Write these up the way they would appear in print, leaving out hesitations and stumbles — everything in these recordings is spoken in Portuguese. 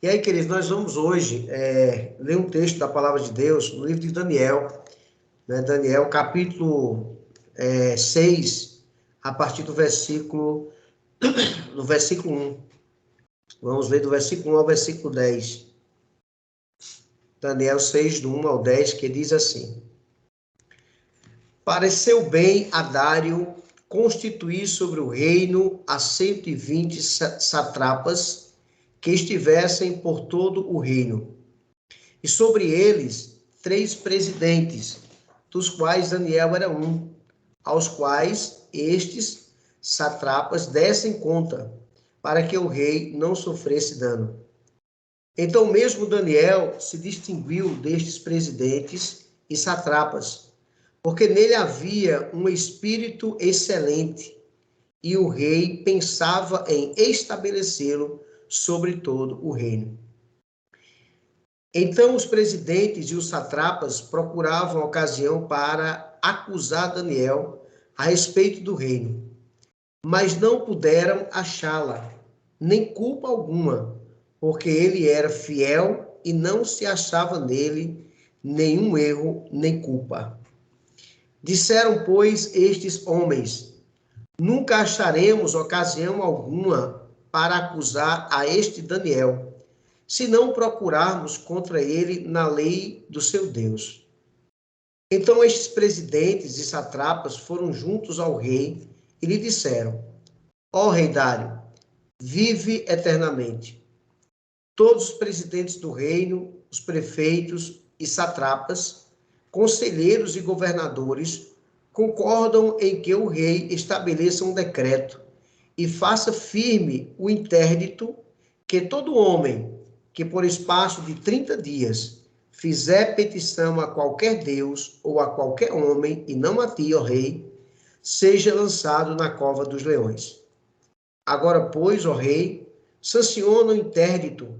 E aí, queridos, nós vamos hoje ler um texto da Palavra de Deus no livro de Daniel, né? Daniel, capítulo 6, a partir do versículo 1. Vamos ler do versículo 1 ao versículo 10. Daniel 6, do 1 ao 10, que diz assim: Pareceu bem a Dário constituir sobre o reino a 120 satrapas que estivessem por todo o reino, e sobre eles 3 presidentes, dos quais Daniel era um, aos quais estes satrapas dessem conta, para que o rei não sofresse dano. Então mesmo Daniel se distinguiu destes presidentes e satrapas, porque nele havia um espírito excelente, e o rei pensava em estabelecê-lo sobre todo o reino. Então os presidentes e os satrapas procuravam ocasião para acusar Daniel a respeito do reino, mas não puderam achá-la, nem culpa alguma, porque ele era fiel e não se achava nele nenhum erro nem culpa. Disseram, pois, estes homens: Nunca acharemos ocasião alguma para acusar a este Daniel, se não procurarmos contra ele na lei do seu Deus. Então estes presidentes e satrapas foram juntos ao rei e lhe disseram: Ó rei Dário, vive eternamente. Todos os presidentes do reino, os prefeitos e satrapas, conselheiros e governadores, concordam em que o rei estabeleça um decreto e faça firme o interdito que todo homem que por espaço de 30 dias fizer petição a qualquer Deus ou a qualquer homem, e não a ti, ó rei, seja lançado na cova dos leões. Agora, pois, ó rei, sanciona o interdito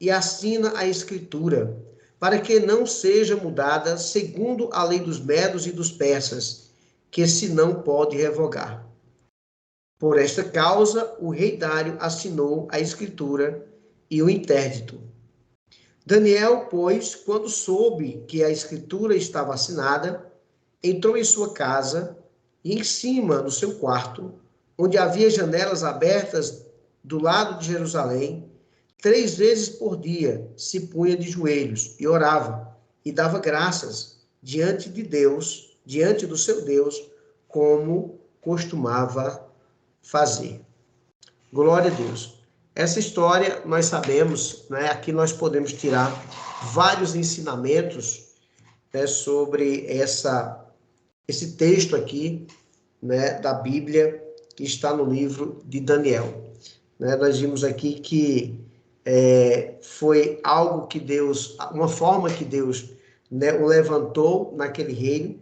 e assina a escritura, para que não seja mudada segundo a lei dos medos e dos persas, que se não pode revogar. Por esta causa, o rei Dário assinou a escritura e o interdito. Daniel, pois, quando soube que a escritura estava assinada, entrou em sua casa e em cima, no seu quarto, onde havia janelas abertas do lado de Jerusalém, 3 vezes por dia se punha de joelhos e orava e dava graças diante de Deus, diante do seu Deus, como costumava fazer. Glória a Deus. Essa história nós sabemos, né? Aqui nós podemos tirar vários ensinamentos, né, sobre esse texto aqui, né, da Bíblia, que está no livro de Daniel. Né, nós vimos aqui que foi algo que Deus, uma forma que Deus, né, o levantou naquele reino,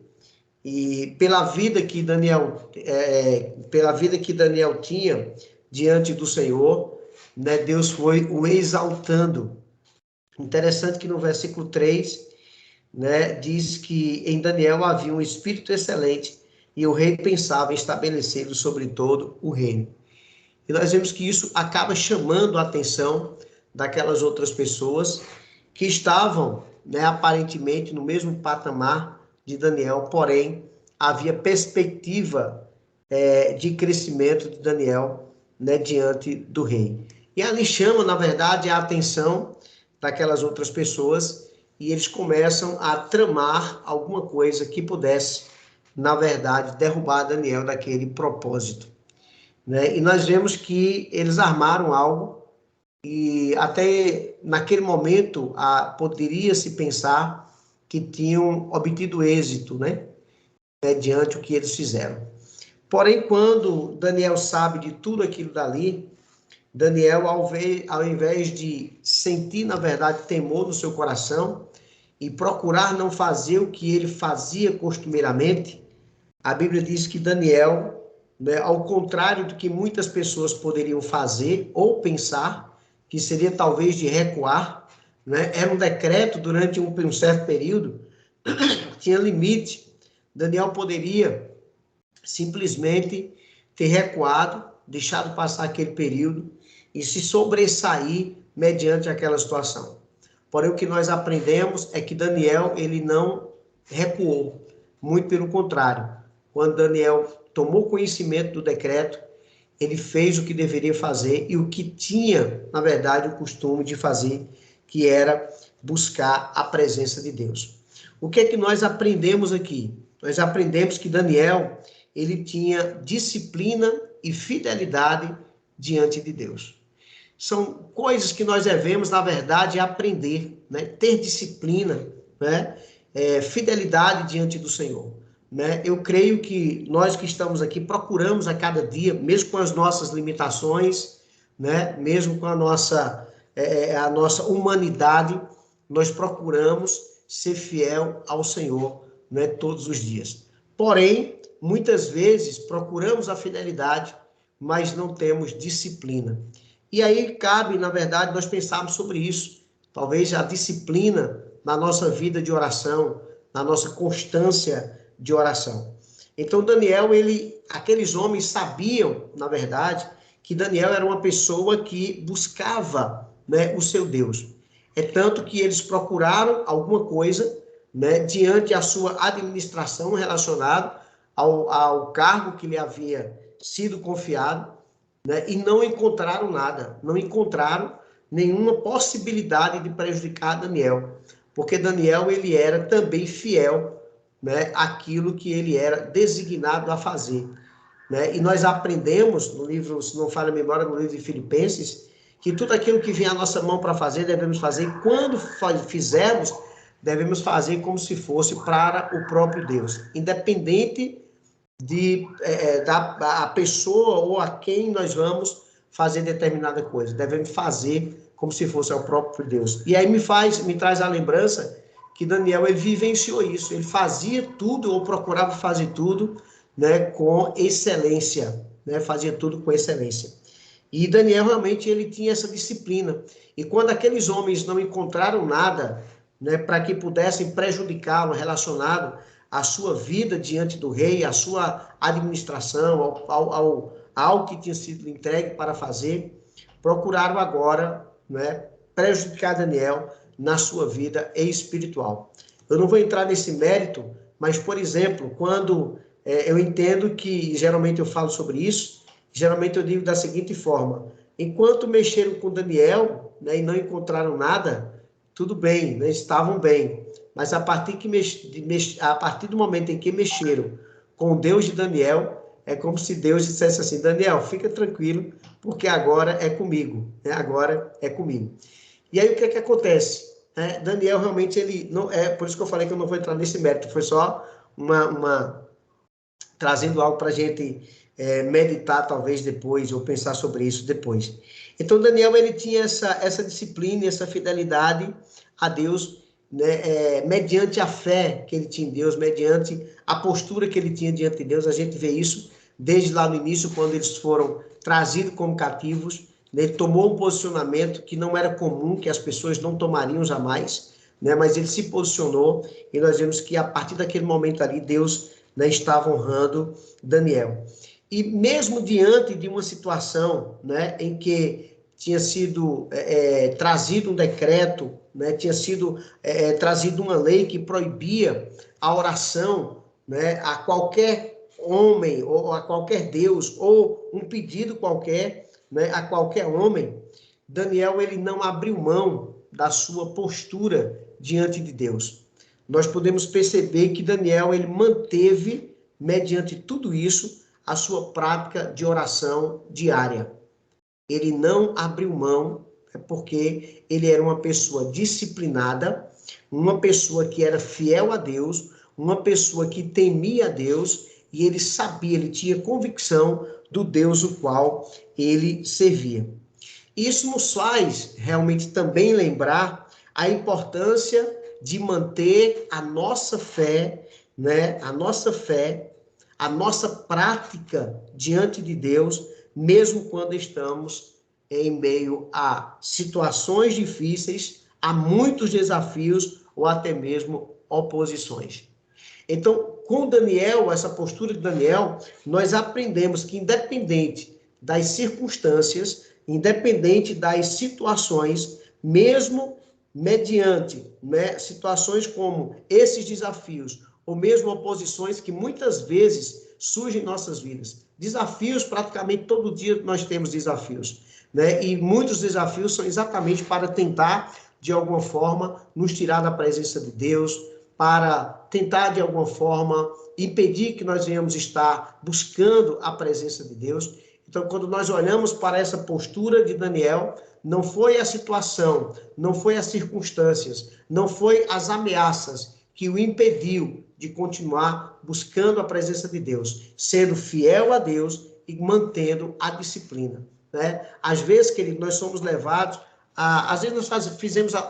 e pela vida que Daniel tinha diante do Senhor, né, Deus foi o exaltando. Interessante que no versículo 3, né, diz que em Daniel havia um espírito excelente e o rei pensava em estabelecê-lo sobre todo o reino. E nós vemos que isso acaba chamando a atenção daquelas outras pessoas que estavam, né, aparentemente no mesmo patamar de Daniel, porém havia perspectiva de crescimento de Daniel, né, diante do rei. E ali chama, na verdade, a atenção daquelas outras pessoas e eles começam a tramar alguma coisa que pudesse, na verdade, derrubar Daniel daquele propósito. Né? E nós vemos que eles armaram algo e até naquele momento poderia-se pensar que tinham obtido êxito, né? Diante do que eles fizeram. Porém, quando Daniel sabe de tudo aquilo dali, Daniel, ao invés de sentir, na verdade, temor no seu coração e procurar não fazer o que ele fazia costumeiramente, a Bíblia diz que Daniel, né, ao contrário do que muitas pessoas poderiam fazer ou pensar, que seria talvez de recuar, né, era um decreto durante um certo período, tinha limite. Daniel poderia simplesmente ter recuado, deixado passar aquele período e se sobressair mediante aquela situação. Porém, o que nós aprendemos é que Daniel, ele não recuou, muito pelo contrário. Quando Daniel tomou conhecimento do decreto, ele fez o que deveria fazer e o que tinha, na verdade, o costume de fazer, que era buscar a presença de Deus. O que é que nós aprendemos aqui? Nós aprendemos que Daniel, ele tinha disciplina e fidelidade diante de Deus. São coisas que nós devemos, na verdade, aprender, né? Ter disciplina, né? Fidelidade diante do Senhor. Né? Eu creio que nós que estamos aqui procuramos a cada dia, mesmo com as nossas limitações, né? Mesmo com a nossa humanidade, nós procuramos ser fiel ao Senhor, né? Todos os dias. Porém, muitas vezes procuramos a fidelidade, mas não temos disciplina. E aí cabe, na verdade, nós pensarmos sobre isso. Talvez a disciplina na nossa vida de oração, na nossa constância de oração. Então, Daniel, aqueles homens sabiam, na verdade, que Daniel era uma pessoa que buscava, né, o seu Deus. É tanto que eles procuraram alguma coisa, né, diante da sua administração relacionada ao cargo que lhe havia sido confiado, né, e não encontraram nada, não encontraram nenhuma possibilidade de prejudicar Daniel, porque Daniel, ele era também fiel, né, aquilo que ele era designado a fazer, né? E nós aprendemos no livro, se não falha a memória, no livro de Filipenses, que tudo aquilo que vem à nossa mão para fazer, devemos fazer, e quando fizermos, devemos fazer como se fosse para o próprio Deus, independente da pessoa ou a quem nós vamos fazer determinada coisa. Devemos fazer como se fosse ao próprio Deus. E aí me traz a lembrança que Daniel, ele vivenciou isso. Ele fazia tudo, ou procurava fazer tudo, né, com excelência, né, fazia tudo com excelência. E Daniel, realmente, ele tinha essa disciplina. E quando aqueles homens não encontraram nada, né, para que pudessem prejudicá-lo relacionado à sua vida diante do rei, à sua administração, ao que tinha sido entregue para fazer, procuraram agora, né, prejudicar Daniel na sua vida espiritual. Eu não vou entrar nesse mérito, mas, por exemplo, quando eu entendo que, geralmente eu falo sobre isso, geralmente eu digo da seguinte forma: enquanto mexeram com Daniel, né, e não encontraram nada, tudo bem, né, estavam bem. Mas a partir do momento em que mexeram com o Deus de Daniel, é como se Deus dissesse assim: Daniel, fica tranquilo, porque agora é comigo, né? Agora é comigo. E aí o que é que acontece? Daniel realmente, ele não é, por isso que eu falei que eu não vou entrar nesse mérito, foi só trazendo algo para a gente meditar talvez depois, ou pensar sobre isso depois. Então Daniel, ele tinha essa disciplina, essa fidelidade a Deus, né, mediante a fé que ele tinha em Deus, mediante a postura que ele tinha diante de Deus. A gente vê isso desde lá no início, quando eles foram trazidos como cativos. Ele tomou um posicionamento que não era comum, que as pessoas não tomariam jamais, né, mas ele se posicionou, e nós vemos que a partir daquele momento ali, Deus, né, estava honrando Daniel. E mesmo diante de uma situação, né, em que tinha sido trazido um decreto, né, tinha sido trazido uma lei que proibia a oração, né, a qualquer homem, ou a qualquer Deus, ou um pedido qualquer, né, a qualquer homem, Daniel, ele não abriu mão da sua postura diante de Deus. Nós podemos perceber que Daniel, ele manteve, mediante tudo isso, a sua prática de oração diária. Ele não abriu mão, porque ele era uma pessoa disciplinada, uma pessoa que era fiel a Deus, uma pessoa que temia a Deus, e ele sabia, ele tinha convicção do Deus o qual ele servia. Isso nos faz realmente também lembrar a importância de manter a nossa fé, né? A nossa prática diante de Deus, mesmo quando estamos em meio a situações difíceis, a muitos desafios ou até mesmo oposições. Então, com Daniel, essa postura de Daniel, nós aprendemos que, independente das circunstâncias, independente das situações, mesmo mediante, né, situações como esses desafios, ou mesmo oposições que muitas vezes surgem em nossas vidas. Desafios, praticamente todo dia nós temos desafios, né? E muitos desafios são exatamente para tentar, de alguma forma, nos tirar da presença de Deus, para tentar, de alguma forma, impedir que nós venhamos estar buscando a presença de Deus. Então, quando nós olhamos para essa postura de Daniel, não foi a situação, não foi as circunstâncias, não foi as ameaças que o impediu de continuar buscando a presença de Deus, sendo fiel a Deus e mantendo a disciplina, né? Às vezes, querido, nós somos levados às vezes nós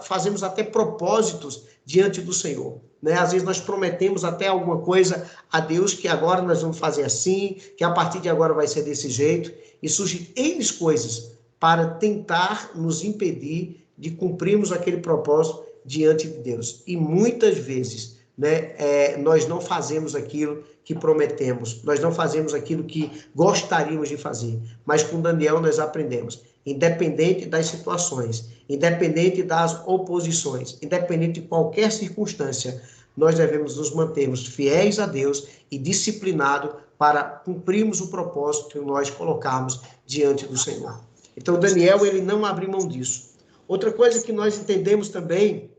fazemos até propósitos diante do Senhor, né? Às vezes nós prometemos até alguma coisa a Deus, que agora nós vamos fazer assim, que a partir de agora vai ser desse jeito, e surgem N coisas para tentar nos impedir de cumprirmos aquele propósito diante de Deus. E muitas vezes, né, nós não fazemos aquilo que prometemos, nós não fazemos aquilo que gostaríamos de fazer. Mas com Daniel nós aprendemos, independente das situações, independente das oposições, independente de qualquer circunstância, nós devemos nos mantermos fiéis a Deus e disciplinados para cumprirmos o propósito que nós colocamos diante do Senhor. Então, Daniel, ele não abriu mão disso. Outra coisa que nós entendemos também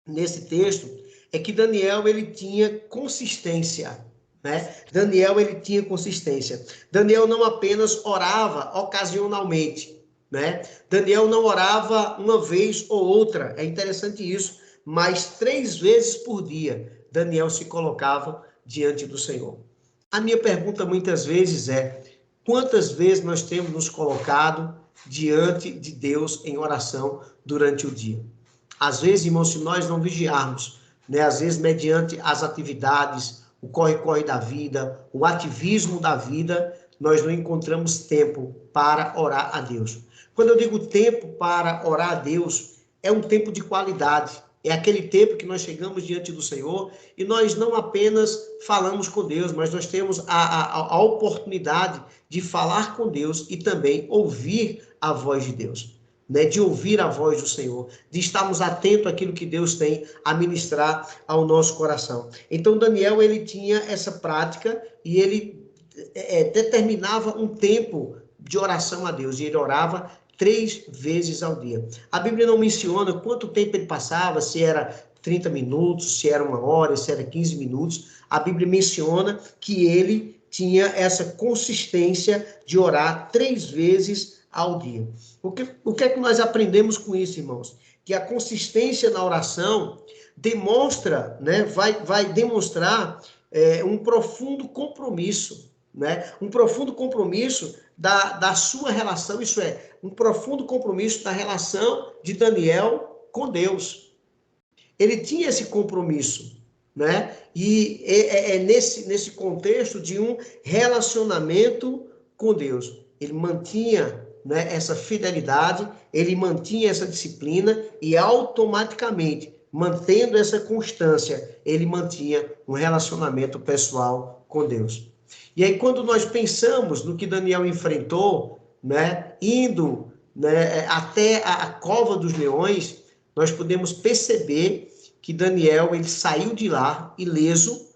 nesse texto é que Daniel, ele tinha consistência, né? Daniel, ele tinha consistência. Daniel não apenas orava ocasionalmente, né? Daniel não orava uma vez ou outra, é interessante isso, mas 3 vezes por dia, Daniel se colocava diante do Senhor. A minha pergunta muitas vezes é: quantas vezes nós temos nos colocado diante de Deus em oração durante o dia? Às vezes, irmãos, se nós não vigiarmos, né? Às vezes, mediante as atividades, o corre-corre da vida, o ativismo da vida, nós não encontramos tempo para orar a Deus. Quando eu digo tempo para orar a Deus, é um tempo de qualidade. É aquele tempo que nós chegamos diante do Senhor e nós não apenas falamos com Deus, mas nós temos a oportunidade de falar com Deus e também ouvir a voz de Deus, né? De ouvir a voz do Senhor, de estarmos atentos àquilo que Deus tem a ministrar ao nosso coração. Então, Daniel, ele tinha essa prática e ele determinava um tempo de oração a Deus, e ele orava 3 vezes ao dia. A Bíblia não menciona quanto tempo ele passava, se era 30 minutos, se era 1 hora, se era 15 minutos. A Bíblia menciona que ele tinha essa consistência de orar 3 vezes ao dia. O que é que nós aprendemos com isso, irmãos? Que a consistência na oração demonstra, né, vai demonstrar um profundo compromisso, né? Um profundo compromisso da sua relação, isso é, um profundo compromisso da relação de Daniel com Deus. Ele tinha esse compromisso, né? E nesse contexto de um relacionamento com Deus. Ele mantinha, né, essa fidelidade, ele mantinha essa disciplina e automaticamente, mantendo essa constância, ele mantinha um relacionamento pessoal com Deus. E aí, quando nós pensamos no que Daniel enfrentou, né, indo, né, até a cova dos leões, nós podemos perceber que Daniel, ele saiu de lá ileso,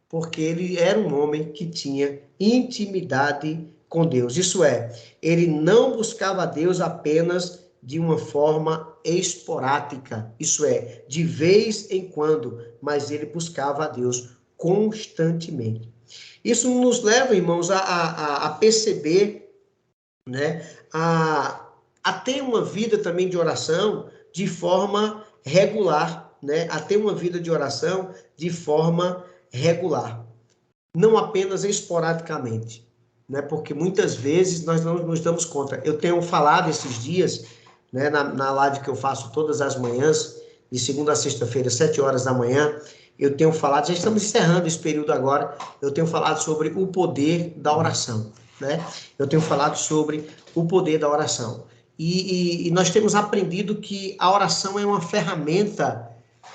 porque ele era um homem que tinha intimidade com Deus. Isso é, ele não buscava a Deus apenas de uma forma esporádica, isso é, de vez em quando, mas ele buscava a Deus constantemente. Isso nos leva, irmãos, a perceber, né, a ter uma vida também de oração de forma regular, né, a ter uma vida de oração de forma regular, não apenas esporadicamente, né, porque muitas vezes nós não nos damos conta. Eu tenho falado esses dias, né, na live que eu faço todas as manhãs, de segunda a sexta-feira, 7 horas da manhã, eu tenho falado, já estamos encerrando esse período agora, eu tenho falado sobre o poder da oração, né? Eu tenho falado sobre o poder da oração. E nós temos aprendido que a oração é uma ferramenta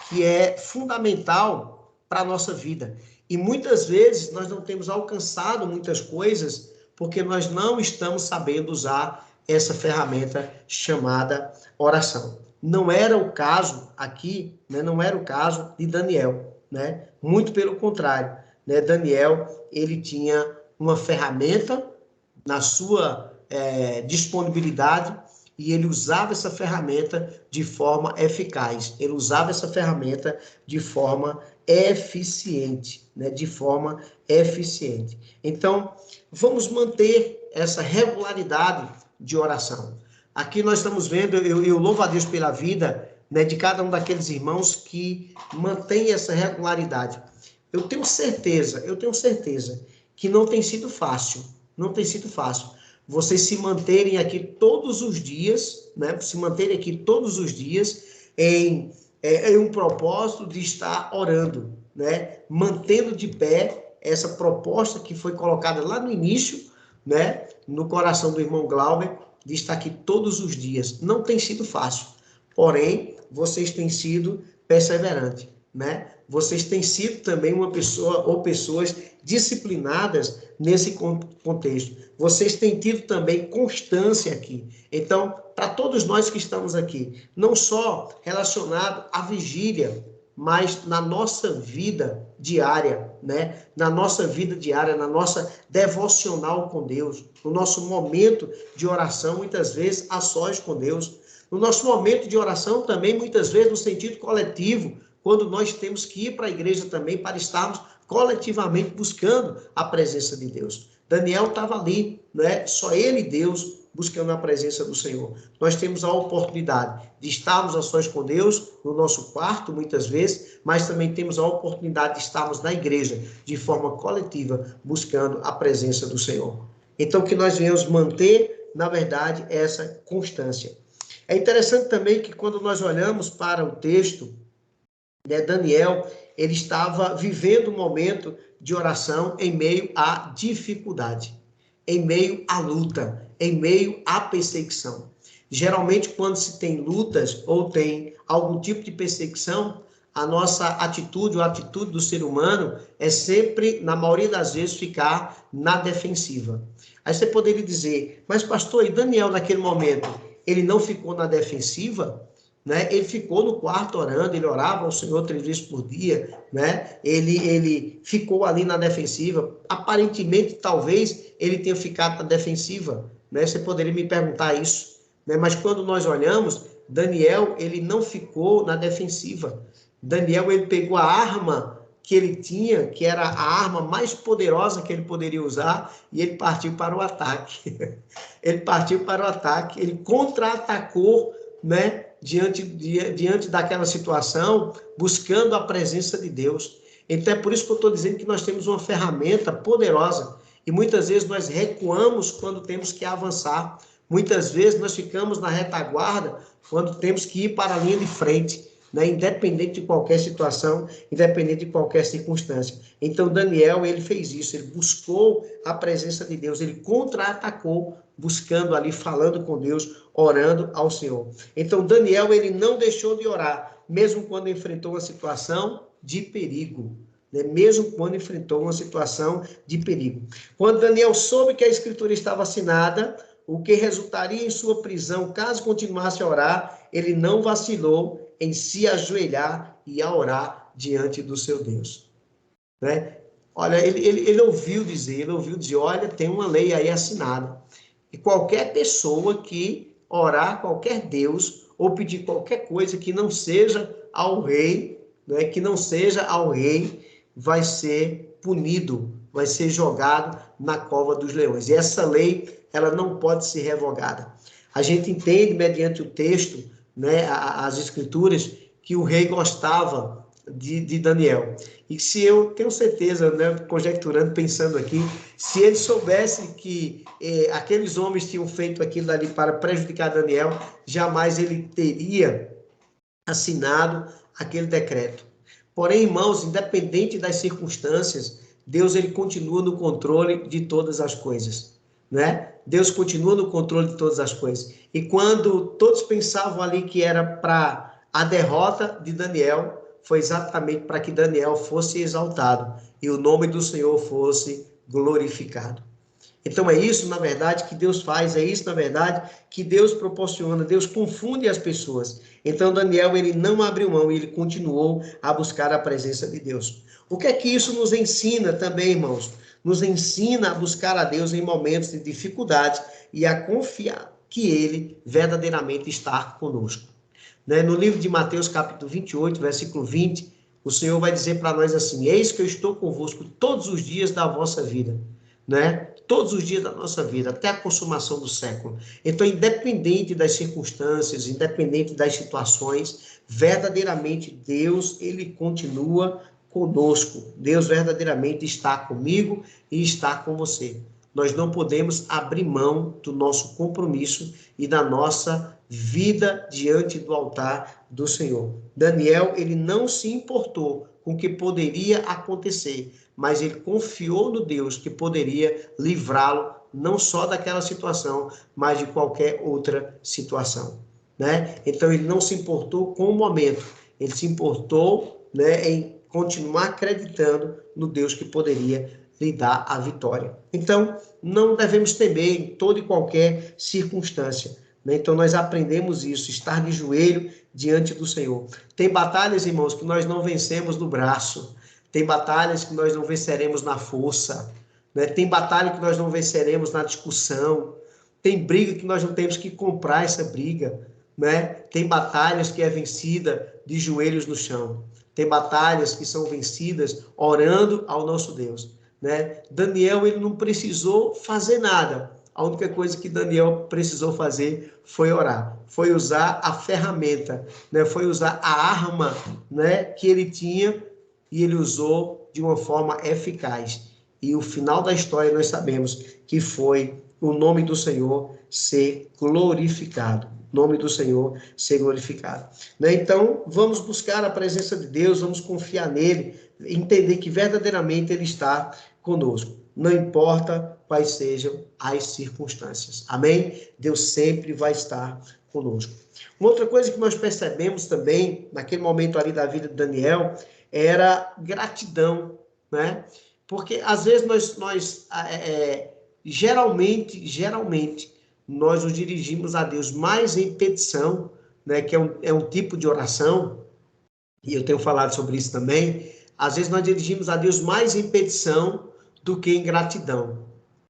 que é fundamental para a nossa vida. E muitas vezes nós não temos alcançado muitas coisas porque nós não estamos sabendo usar essa ferramenta chamada oração. Não era o caso aqui, né? Não era o caso de Daniel, né? Muito pelo contrário, né? Daniel, ele tinha uma ferramenta na sua disponibilidade e ele usava essa ferramenta de forma eficaz. Ele usava essa ferramenta de forma eficiente, né? De forma eficiente. Então, vamos manter essa regularidade de oração. Aqui nós estamos vendo, eu louvo a Deus pela vida, né, de cada um daqueles irmãos que mantém essa regularidade. Eu tenho certeza que não tem sido fácil, não tem sido fácil. Vocês se manterem aqui todos os dias, né, se manterem aqui todos os dias em um propósito de estar orando, né, mantendo de pé essa proposta que foi colocada lá no início, né, no coração do irmão Glauber, de estar aqui todos os dias. Não tem sido fácil, porém, vocês têm sido perseverantes, né? Vocês têm sido também uma pessoa ou pessoas disciplinadas nesse contexto. Vocês têm tido também constância aqui. Então, para todos nós que estamos aqui, não só relacionado à vigília, mas na nossa vida diária, né? Na nossa vida diária, na nossa devocional com Deus, no nosso momento de oração, muitas vezes a sós com Deus, no nosso momento de oração também, muitas vezes no sentido coletivo, quando nós temos que ir para a igreja também para estarmos coletivamente buscando a presença de Deus. Daniel estava ali, né? Só ele e Deus buscando a presença do Senhor. Nós temos a oportunidade de estarmos a sós com Deus no nosso quarto, muitas vezes, mas também temos a oportunidade de estarmos na igreja de forma coletiva, buscando a presença do Senhor. Então, que nós venhamos manter, na verdade, essa constância. É interessante também que quando nós olhamos para o texto, né, Daniel, ele estava vivendo um momento de oração em meio à dificuldade, em meio à luta, em meio à perseguição. Geralmente, quando se tem lutas ou tem algum tipo de perseguição, a nossa atitude, ou a atitude do ser humano é sempre, na maioria das vezes, ficar na defensiva. Aí você poderia dizer, mas pastor, e Daniel naquele momento, ele não ficou na defensiva? Né? Ele ficou no quarto orando, ele orava ao Senhor 3 vezes por dia, né? Ele ficou ali na defensiva. Aparentemente, talvez ele tenha ficado na defensiva, né? Você poderia me perguntar isso, né? Mas quando nós olhamos, Daniel, ele não ficou na defensiva. Daniel, ele pegou a arma que ele tinha, que era a arma mais poderosa que ele poderia usar, e ele partiu para o ataque. Ele partiu para o ataque, ele contra-atacou, né? Diante daquela situação, buscando a presença de Deus. Então, é por isso que eu estou dizendo que nós temos uma ferramenta poderosa e muitas vezes nós recuamos quando temos que avançar. Muitas vezes nós ficamos na retaguarda quando temos que ir para a linha de frente, né? Independente de qualquer situação, independente de qualquer circunstância. Então, Daniel, ele fez isso, ele buscou a presença de Deus, ele contra-atacou, buscando ali, falando com Deus, orando ao Senhor. Então, Daniel, ele não deixou de orar, mesmo quando enfrentou uma situação de perigo, né? Mesmo quando enfrentou uma situação de perigo. Quando Daniel soube que a escritura estava assinada, o que resultaria em sua prisão, caso continuasse a orar, ele não vacilou em se ajoelhar e a orar diante do seu Deus, né? Olha, ele ouviu dizer, olha, tem uma lei aí assinada. E qualquer pessoa que orar qualquer Deus ou pedir qualquer coisa que não seja ao rei, né, que não seja ao rei, vai ser punido, vai ser jogado na cova dos leões. E essa lei, ela não pode ser revogada. A gente entende, mediante o texto, né, as escrituras, que o rei gostava de Daniel. E se eu tenho certeza, né, conjecturando, pensando aqui, se ele soubesse que aqueles homens tinham feito aquilo ali para prejudicar Daniel, jamais ele teria assinado aquele decreto. Porém, irmãos, independente das circunstâncias, Deus, ele continua no controle de todas as coisas, né? Deus continua no controle de todas as coisas. E quando todos pensavam ali que era para a derrota de Daniel, foi exatamente para que Daniel fosse exaltado e o nome do Senhor fosse glorificado. Então é isso, na verdade, que Deus faz, é isso, na verdade, que Deus proporciona, Deus confunde as pessoas. Então Daniel, ele não abriu mão, ele continuou a buscar a presença de Deus. O que é que isso nos ensina também, irmãos? Nos ensina a buscar a Deus em momentos de dificuldade e a confiar que Ele verdadeiramente está conosco. Né? No livro de Mateus, capítulo 28, versículo 20, o Senhor vai dizer para nós assim: eis que eu estou convosco todos os dias da vossa vida, né? Todos os dias da nossa vida, até a consumação do século. Então, independente das circunstâncias, independente das situações, verdadeiramente Deus, ele continua conosco. Deus verdadeiramente está comigo e está com você. Nós não podemos abrir mão do nosso compromisso e da nossa vida diante do altar do Senhor. Daniel, ele não se importou com o que poderia acontecer, mas ele confiou no Deus que poderia livrá-lo não só daquela situação, mas de qualquer outra situação, né? Então ele não se importou com o momento, ele se importou, né, em continuar acreditando no Deus que poderia lhe dar a vitória. Então, não devemos temer em toda e qualquer circunstância, né? Então, nós aprendemos isso, estar de joelho diante do Senhor. Tem batalhas, irmãos, que nós não vencemos no braço, tem batalhas que nós não venceremos na força, né? Tem batalha que nós não venceremos na discussão, tem briga que nós não temos que comprar essa briga, né? Tem batalhas que é vencida de joelhos no chão, tem batalhas que são vencidas orando ao nosso Deus, né? Daniel, ele não precisou fazer nada. A única coisa que Daniel precisou fazer foi orar, foi usar a ferramenta, né? Foi usar a arma, né, que ele tinha, e ele usou de uma forma eficaz. E o final da história nós sabemos que foi o nome do Senhor ser glorificado. O nome do Senhor ser glorificado, né? Então, vamos buscar a presença de Deus, vamos confiar nele, entender que verdadeiramente ele está conosco, não importa quais sejam as circunstâncias. Amém? Deus sempre vai estar conosco. Uma outra coisa que nós percebemos também, naquele momento ali da vida de Daniel, era gratidão, né? Porque às vezes geralmente, nós nos dirigimos a Deus mais em petição, né? Que é um tipo de oração, e eu tenho falado sobre isso também. Às vezes nós dirigimos a Deus mais em petição do que em gratidão,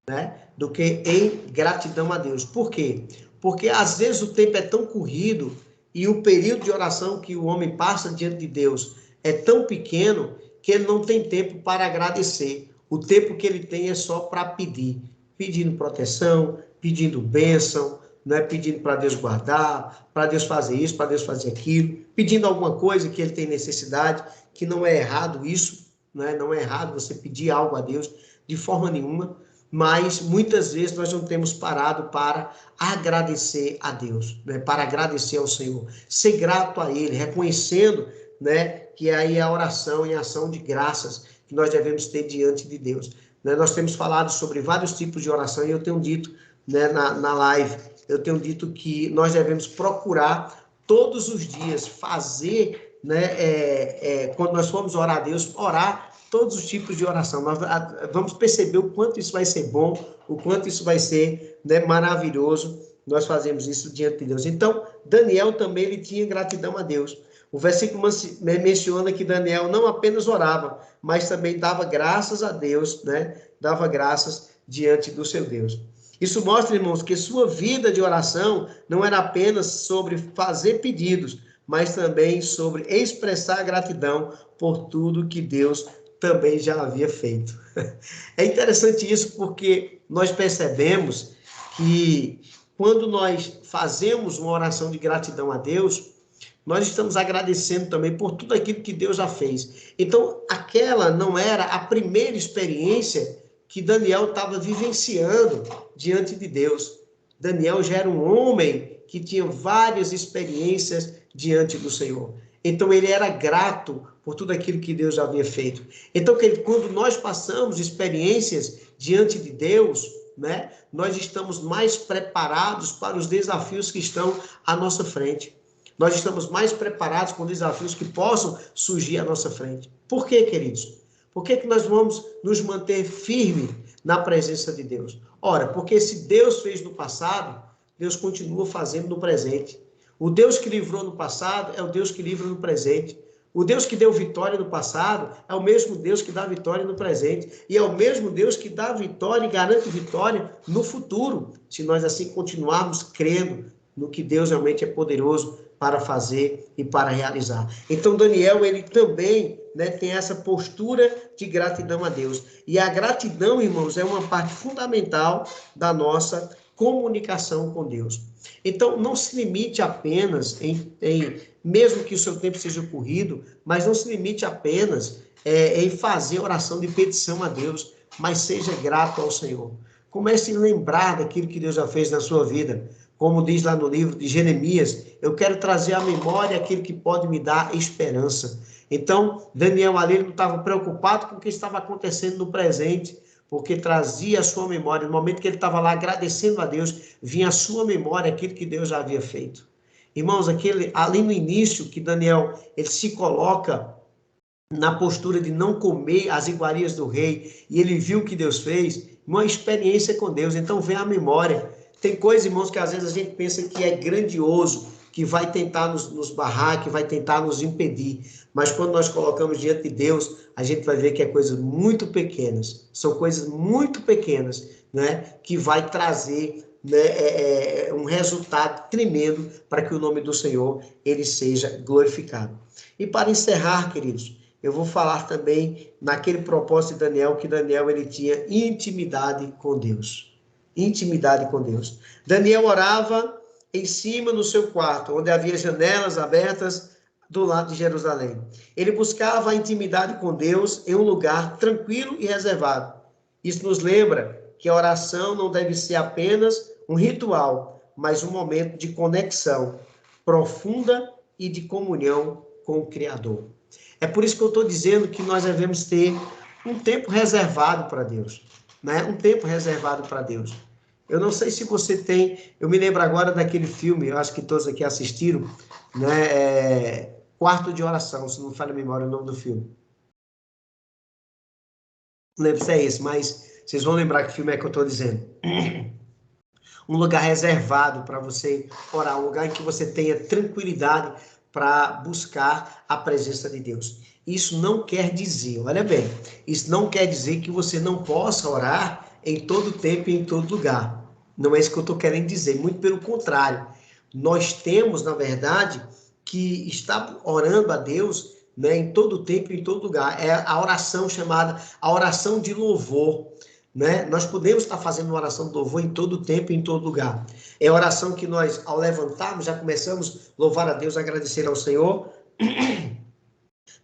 né? Do que em gratidão a Deus. Por quê? Porque às vezes o tempo é tão corrido e o período de oração que o homem passa diante de Deus é tão pequeno que ele não tem tempo para agradecer. O tempo que ele tem é só para pedir, pedindo proteção, pedindo bênção, né? Pedindo para Deus guardar, para Deus fazer isso, para Deus fazer aquilo, pedindo alguma coisa que ele tem necessidade, que não é errado isso, né? Não é errado você pedir algo a Deus de forma nenhuma, mas muitas vezes nós não temos parado para agradecer a Deus, né? Para agradecer ao Senhor, ser grato a Ele, reconhecendo, né, que aí é a oração e a ação de graças que nós devemos ter diante de Deus, né? Nós temos falado sobre vários tipos de oração e eu tenho dito, né, na live, eu tenho dito que nós devemos procurar todos os dias fazer, né, quando nós formos orar a Deus, orar todos os tipos de oração. Nós vamos perceber o quanto isso vai ser bom, o quanto isso vai ser, né, maravilhoso. Nós fazemos isso diante de Deus. Então, Daniel também ele tinha gratidão a Deus. O versículo menciona que Daniel não apenas orava, mas também dava graças a Deus, né? Dava graças diante do seu Deus. Isso mostra, irmãos, que sua vida de oração não era apenas sobre fazer pedidos, mas também sobre expressar gratidão por tudo que Deus também já havia feito. É interessante isso porque nós percebemos que quando nós fazemos uma oração de gratidão a Deus, nós estamos agradecendo também por tudo aquilo que Deus já fez. Então, aquela não era a primeira experiência que Daniel estava vivenciando diante de Deus. Daniel já era um homem que tinha várias experiências diante do Senhor. Então, ele era grato por tudo aquilo que Deus já havia feito. Então, quando nós passamos experiências diante de Deus, né, nós estamos mais preparados para os desafios que estão à nossa frente. Nós estamos mais preparados com desafios que possam surgir à nossa frente. Por quê, queridos? Por que nós vamos nos manter firmes na presença de Deus? Ora, porque se Deus fez no passado, Deus continua fazendo no presente. O Deus que livrou no passado é o Deus que livra no presente. O Deus que deu vitória no passado é o mesmo Deus que dá vitória no presente. E é o mesmo Deus que dá vitória e garante vitória no futuro, se nós assim continuarmos crendo no que Deus realmente é poderoso para fazer e para realizar. Então, Daniel, ele também, né, tem essa postura de gratidão a Deus. E a gratidão, irmãos, é uma parte fundamental da nossa comunicação com Deus. Então, não se limite apenas mesmo que o seu tempo seja corrido, mas não se limite apenas em fazer oração de petição a Deus, mas seja grato ao Senhor. Comece a lembrar daquilo que Deus já fez na sua vida. Como diz lá no livro de Jeremias, eu quero trazer à memória aquilo que pode me dar esperança. Então, Daniel ali não estava preocupado com o que estava acontecendo no presente, porque trazia a sua memória. No momento que ele estava lá agradecendo a Deus, vinha à sua memória aquilo que Deus já havia feito. Irmãos, ali no início que Daniel ele se coloca na postura de não comer as iguarias do rei, e ele viu o que Deus fez, uma experiência com Deus, então vem à memória. Tem coisas, irmãos, que às vezes a gente pensa que é grandioso, que vai tentar nos barrar, que vai tentar nos impedir, mas quando nós colocamos diante de Deus, a gente vai ver que é coisas muito pequenas, são coisas muito pequenas, né, que vai trazer, né, um resultado tremendo para que o nome do Senhor ele seja glorificado. E para encerrar, queridos, eu vou falar também naquele propósito de Daniel, que Daniel ele tinha intimidade com Deus. Intimidade com Deus. Daniel orava em cima no seu quarto, onde havia janelas abertas do lado de Jerusalém. Ele buscava a intimidade com Deus em um lugar tranquilo e reservado. Isso nos lembra que a oração não deve ser apenas um ritual, mas um momento de conexão profunda e de comunhão com o Criador. É por isso que eu estou dizendo que nós devemos ter um tempo reservado para Deus, né? Um tempo reservado para Deus. Eu não sei se você tem, eu me lembro agora daquele filme, eu acho que todos aqui assistiram, né? Quarto de Oração, se não me falha a memória o nome do filme. Não lembro se é esse, mas vocês vão lembrar que filme é que eu estou dizendo. Um lugar reservado para você orar, um lugar em que você tenha tranquilidade para buscar a presença de Deus. Isso não quer dizer, olha bem, isso não quer dizer que você não possa orar em todo tempo e em todo lugar. Não é isso que eu estou querendo dizer, muito pelo contrário. Nós temos, na verdade, que estar orando a Deus, né, em todo tempo e em todo lugar. É a oração chamada a oração de louvor. Né? Nós podemos estar fazendo uma oração de louvor em todo tempo e em todo lugar. É a oração que nós, ao levantarmos, já começamos a louvar a Deus, agradecer ao Senhor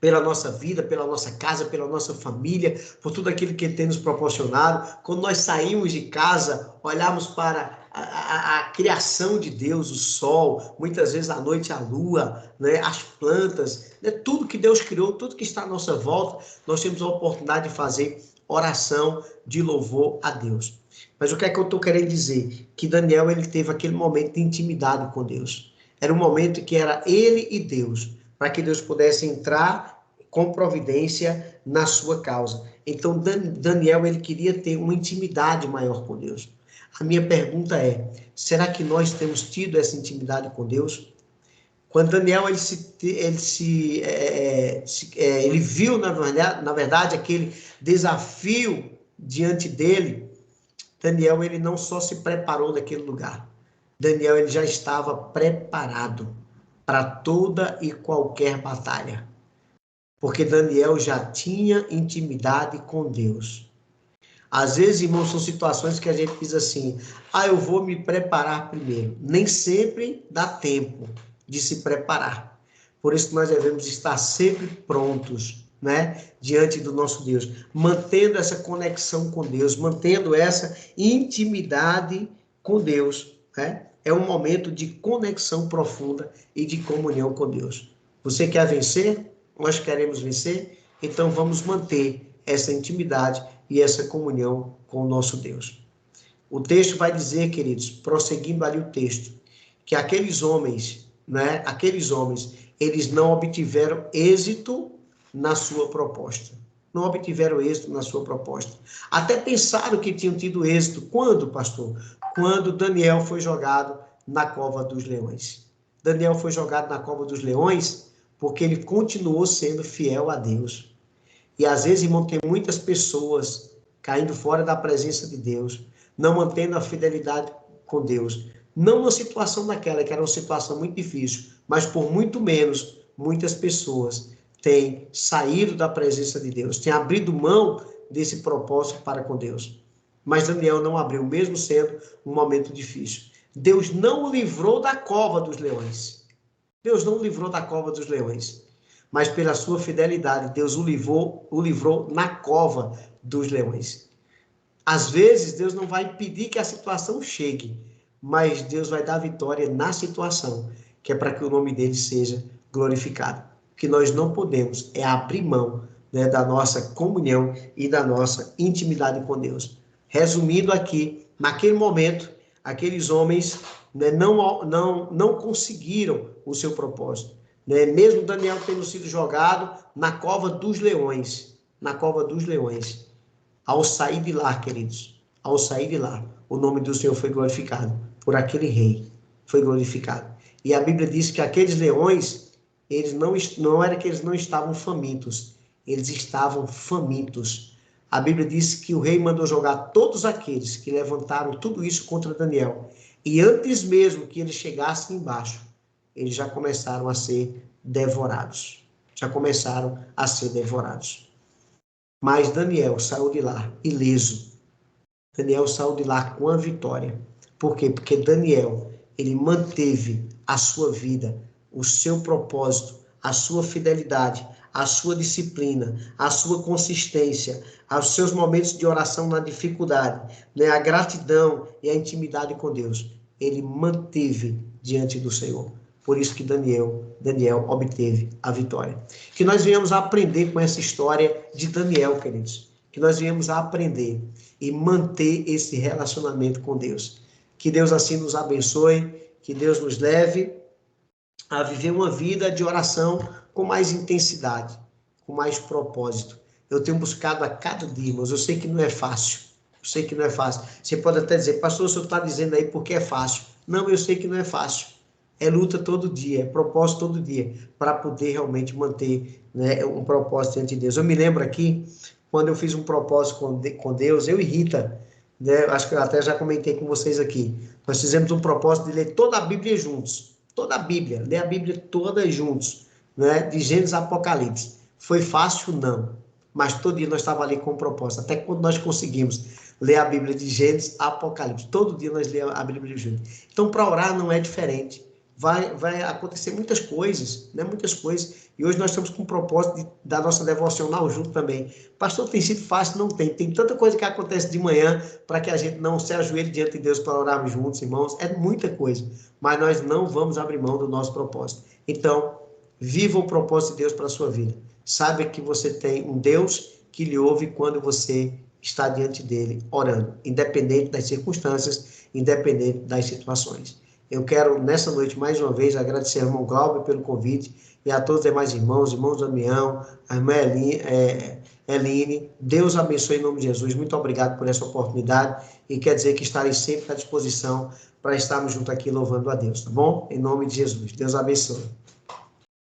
pela nossa vida, pela nossa casa, pela nossa família, por tudo aquilo que Ele tem nos proporcionado. Quando nós saímos de casa, olhamos para a criação de Deus, o sol, muitas vezes à noite a lua, né? As plantas, né? Tudo que Deus criou, tudo que está à nossa volta, nós temos a oportunidade de fazer oração de louvor a Deus. Mas o que é que eu estou querendo dizer? Que Daniel ele teve aquele momento de intimidade com Deus. Era um momento que era ele e Deus, para que Deus pudesse entrar com providência na sua causa. Então Daniel ele queria ter uma intimidade maior com Deus. A minha pergunta é: será que nós temos tido essa intimidade com Deus? Quando Daniel ele viu, na verdade, aquele desafio diante dele, Daniel ele não só se preparou naquele lugar, Daniel ele já estava preparado para toda e qualquer batalha, porque Daniel já tinha intimidade com Deus. Às vezes, irmãos, são situações que a gente diz assim: eu vou me preparar primeiro. Nem sempre dá tempo de se preparar. Por isso que nós devemos estar sempre prontos, né, diante do nosso Deus, mantendo essa conexão com Deus, mantendo essa intimidade com Deus, né? É um momento de conexão profunda e de comunhão com Deus. Você quer vencer? Nós queremos vencer? Então vamos manter essa intimidade e essa comunhão com o nosso Deus. O texto vai dizer, queridos, prosseguindo ali o texto, que aqueles homens, né, eles não obtiveram êxito na sua proposta. não obtiveram êxito na sua proposta. Até pensaram que tinham tido êxito. Quando, pastor? Quando Daniel foi jogado na cova dos leões. Daniel foi jogado na cova dos leões porque ele continuou sendo fiel a Deus. E às vezes, irmão, tem muitas pessoas caindo fora da presença de Deus, não mantendo a fidelidade com Deus. Não uma situação daquela, que era uma situação muito difícil, mas por muito menos, muitas pessoas têm saído da presença de Deus, têm abrido mão desse propósito para com Deus. Mas Daniel não abriu, mesmo sendo um momento difícil. Deus não o livrou da cova dos leões. Deus não o livrou da cova dos leões. Mas pela sua fidelidade, Deus o livrou na cova dos leões. Às vezes, Deus não vai pedir que a situação chegue, mas Deus vai dar vitória na situação, que é para que o nome dele seja glorificado. O que nós não podemos é abrir mão, né, da nossa comunhão e da nossa intimidade com Deus. Resumindo aqui, naquele momento, aqueles homens, né, não conseguiram o seu propósito. Né? Mesmo Daniel tendo sido jogado na cova dos leões, ao sair de lá, queridos, ao sair de lá, o nome do Senhor foi glorificado, por aquele rei, foi glorificado. E a Bíblia diz que aqueles leões, eles não era que eles não estavam famintos, eles estavam famintos. A Bíblia diz que o rei mandou jogar todos aqueles que levantaram tudo isso contra Daniel. E antes mesmo que eles chegassem embaixo, eles já começaram a ser devorados. Mas Daniel saiu de lá ileso. Daniel saiu de lá com a vitória. Por quê? Porque Daniel, ele manteve a sua vida, o seu propósito, a sua fidelidade, a sua disciplina, a sua consistência, os seus momentos de oração na dificuldade, né? A gratidão e a intimidade com Deus. Ele manteve diante do Senhor. Por isso que Daniel obteve a vitória. Que nós venhamos a aprender com essa história de Daniel, queridos. Que nós venhamos a aprender e manter esse relacionamento com Deus. Que Deus assim nos abençoe, que Deus nos leve a viver uma vida de oração com mais intensidade, com mais propósito. Eu tenho buscado a cada dia, mas eu sei que não é fácil. Você pode até dizer, pastor, o senhor está dizendo aí porque é fácil. Não, eu sei que não é fácil. É luta todo dia, é propósito todo dia, para poder realmente manter, né, um propósito diante de Deus. Eu me lembro aqui, quando eu fiz um propósito com Deus, eu e Rita, né, acho que eu até já comentei com vocês aqui, nós fizemos um propósito de ler toda a Bíblia juntos, ler a Bíblia toda juntos, né, de Gênesis a Apocalipse. Foi fácil? Não, mas todo dia nós estávamos ali com um propósito, até quando nós conseguimos ler a Bíblia de Gênesis a Apocalipse, todo dia nós lemos a Bíblia juntos. Então, para orar não é diferente. Vai acontecer muitas coisas, né? Muitas coisas. E hoje nós estamos com o propósito da nossa devocional junto também. Pastor, tem sido fácil? Não tem. Tem tanta coisa que acontece de manhã para que a gente não se ajoelhe diante de Deus para orarmos juntos, irmãos. É muita coisa. Mas nós não vamos abrir mão do nosso propósito. Então, viva o propósito de Deus para a sua vida. Saiba que você tem um Deus que lhe ouve quando você está diante dele orando, independente das circunstâncias, independente das situações. Eu quero, nessa noite, mais uma vez, agradecer ao irmão Glauber pelo convite e a todos os demais irmãos Damião, a irmã Eline. Deus abençoe em nome de Jesus. Muito obrigado por essa oportunidade e quer dizer que estarei sempre à disposição para estarmos juntos aqui louvando a Deus, tá bom? Em nome de Jesus. Deus abençoe.